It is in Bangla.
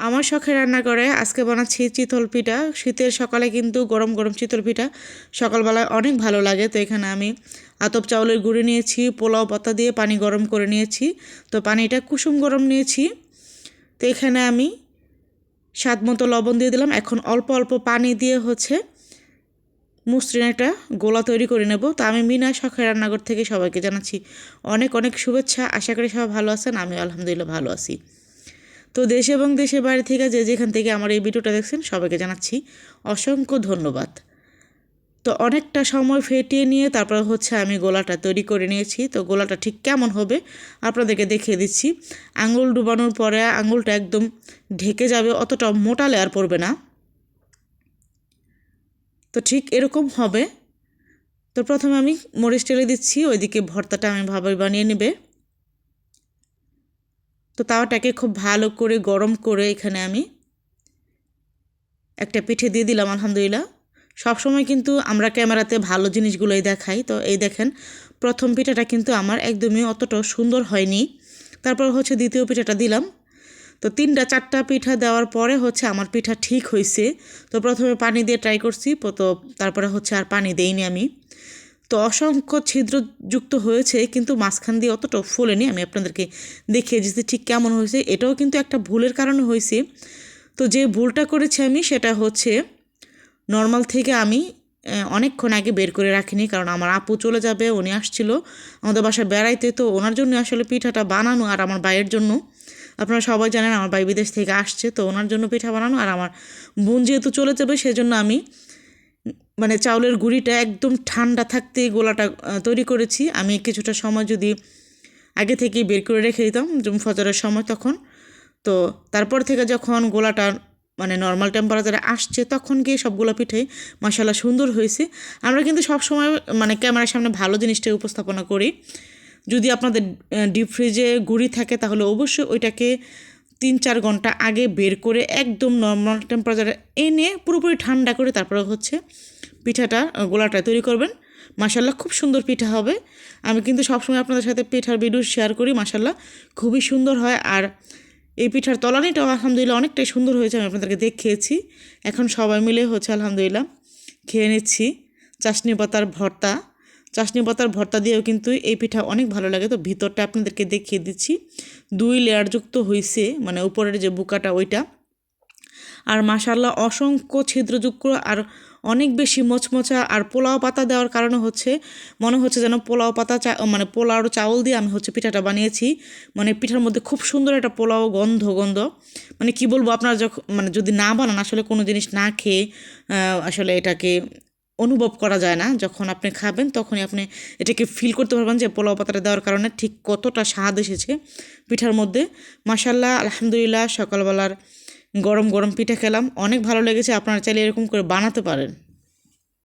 আমার শখের রান্নাঘরে আজকে বানাচ্ছি চিতল পিঠা। শীতের সকালে কিন্তু গরম গরম চিতল পিঠা সকালবেলায় অনেক ভালো লাগে। তো এখানে আমি আতপ চাউলের গুঁড়ি নিয়েছি, পোলাও পাতা দিয়ে পানি গরম করে নিয়েছি। তো পানিটা কুসুম গরম নিয়েছি। তো এখানে আমি স্বাদ মতো লবণ দিয়ে দিলাম। এখন অল্প অল্প পানি দিয়ে মসৃণ একটা গোলা তৈরি করে নেব। তো আমি মিনা শখের রান্নাঘর থেকে সবাইকে জানাচ্ছি অনেক অনেক শুভেচ্ছা। আশা করি সবাই ভালো আছেন, আমি আলহামদুলিল্লাহ ভালো আছি। তো দেশ এবং দেশের বাইরে থেকে যে যেখান থেকে আমার এই ভিডিওটা দেখছেন সবাইকে জানাচ্ছি অসংখ্য ধন্যবাদ। তো অনেকটা সময় ফেটিয়ে নিয়ে তারপর আমি গোলাটা তৈরি করে নিয়েছি। তো গোলাটা ঠিক কেমন হবে আপনাদেরকে দেখিয়ে দিচ্ছি। আঙুল ডুবানোর পরে আঙুলটা একদম ঢেকে যাবে, অতটা মোটা লেয়ার পড়বে না। তো ঠিক এরকম হবে। তো প্রথমে আমি মরিচ টেলে দিচ্ছি, ওইদিকে ভর্তাটা আমি ভাবে বানিয়ে নেবে। তো তাওয়াটাকে খুব ভালো করে গরম করে এখানে আমি একটা পিঠে দিয়ে দিলাম। আলহামদুলিল্লাহ সবসময় কিন্তু আমরা ক্যামেরাতে ভালো জিনিসগুলোই দেখাই। তো এই দেখেন প্রথম পিঠাটা কিন্তু আমার একদমই অতটা সুন্দর হয়নি। তারপর দ্বিতীয় পিঠাটা দিলাম। তো 3-4টা পিঠা দেওয়ার পরে আমার পিঠা ঠিক হয়েছে। তো প্রথমে পানি দিয়ে ট্রাই করছি, তো তারপরে আর পানি দেইনি আমি। তো অসংখ্য ছিদ্রযুক্ত হয়েছে কিন্তু মাঝখান দিয়ে অতটা ফোলেনি। আমি আপনাদেরকে দেখিয়ে দিচ্ছি ঠিক কেমন হয়েছে। এটাও কিন্তু একটা ভুলের কারণে হয়েছে। তো যে ভুলটা করেছি আমি সেটা নর্মাল থেকে আমি অনেকক্ষণ আগে বের করে রাখিনি, কারণ আমার আপু চলে যাবে, উনি আসছিল আমাদের বাসায় বেড়াইতে। তো ওনার জন্য আসলে পিঠাটা বানানো, আর আমার ভাইয়ের জন্য। আপনারা সবাই জানেন আমার ভাই বিদেশ থেকে আসছে, তো ওনার জন্য পিঠা বানানো, আর আমার বোন যেহেতু চলে যাবে সেজন্য আমি চাউলের গুঁড়িটা একদম ঠান্ডা থাকতে গোলাটা তৈরি করেছি। আমি কিছুটা সময় যদি আগে থেকেই বের করে রেখে দিতাম ফজরের সময় তখন, তো তারপর থেকে যখন গোলাটা নর্মাল টেম্পারেচারে আসছে তখন গিয়ে সবগুলো পিঠে মাশাআল্লাহ সুন্দর হয়েছে। আমরা কিন্তু সবসময় ক্যামেরার সামনে ভালো জিনিসটাই উপস্থাপনা করি। যদি আপনাদের ডিপ ফ্রিজে গুঁড়ি থাকে তাহলে অবশ্যই ওইটাকে 3-4 ঘন্টা আগে বের করে একদম নর্মাল টেম্পারেচারে এনে পুরোপুরি ঠান্ডা করে তারপরে পিঠাটা গোলাটা তৈরি করবেন। মাশাআল্লাহ খুব সুন্দর পিঠা হবে। আমি কিন্তু সবসময় আপনাদের সাথে পিঠার ভিডিও শেয়ার করি, মাশাআল্লাহ খুবই সুন্দর হয়। আর এই পিঠার তলানিটাও আলহামদুলিল্লাহ অনেকটাই সুন্দর হয়েছে, আমি আপনাদেরকে দেখিয়েছি। এখন সবাই মিলে আলহামদুলিল্লাহ খেয়ে নিচ্ছি চাশনি পাতার ভর্তা দিয়েও কিন্তু এই পিঠা অনেক ভালো লাগে। তো ভিতরটা আপনাদেরকে দেখিয়ে দিচ্ছি, 2 লেয়ারযুক্ত হয়েছে, উপরের যে বুকাটা ওইটা। আর মাশাআল্লাহ অসংখ্য ছিদ্রযুক্ত আর অনেক বেশি মচমচা। আর পোলাও পাতা দেওয়ার কারণে মনে হচ্ছে যেন পোলাও পাতা পোলাওর চাউল দিয়ে আমি পিঠাটা বানিয়েছি। পিঠার মধ্যে খুব সুন্দর একটা পোলাও গন্ধ কি বলবো, আপনারা যখন যদি না বানান আসলে কোনো জিনিস না খেয়ে আসলে এটাকে অনুভব করা যায় না। যখন আপনি খাবেন তখনই আপনি এটাকে ফিল করতে পারবেন যে পোলাও পাতাটা দেওয়ার কারণে ঠিক কতটা স্বাদ এসেছে পিঠার মধ্যে। মাশাআল্লাহ আলহামদুলিল্লাহ সকালবেলার গরম গরম পিঠা খেলাম, অনেক ভালো লেগেছে। আপনারা চাইলে এরকম করে বানাতে পারেন।